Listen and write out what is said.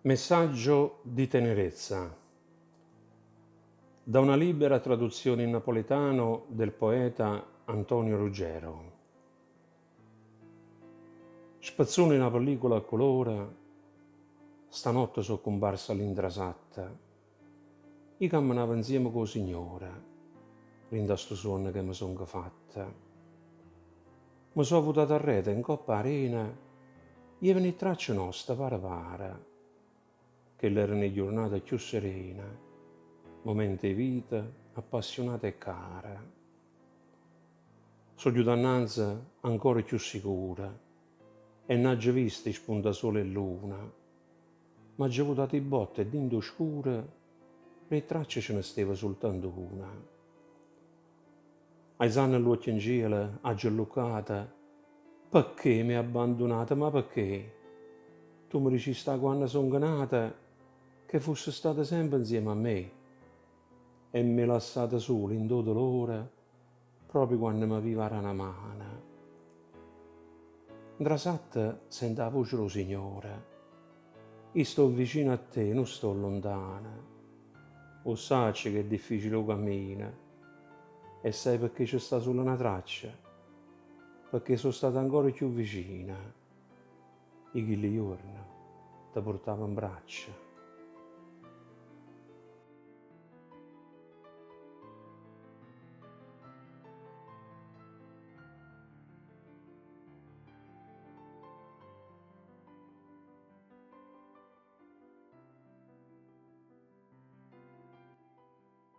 Messaggio di tenerezza. Da una libera traduzione in napoletano del poeta Antonio Ruggero. Spazzone una pellicola a colore, stanotte so comparsa all'indrasatta. Io camminavo insieme con signora, rinda sto sonno che mi son fatta. Mi so votata a rete in coppa arena, io veni tracce nostra para, che l'erano le giornate più serene, momenti di vita appassionata e cara. So giudannanza ancora più sicura, e n'aggia visti spunta sole e luna, ma già votato i botte e d'indo scura, le tracce ce ne stava soltanto una. Ai sanni all'occhio in gelo, aggia lucata, perché mi hai abbandonata, ma perché? Tu mi dici sta quando sono nata, che fosse stata sempre insieme a me, e mi lasciate solo in do dolore, proprio quando mi aveva una mano. Indrasatta sento la voce dello Signore, io sto vicino a te, non sto lontana. O sai che è difficile il cammino, e sai perché c'è sta solo una traccia? Perché sono stata ancora più vicina. I chilli giorni ti portavo in braccia.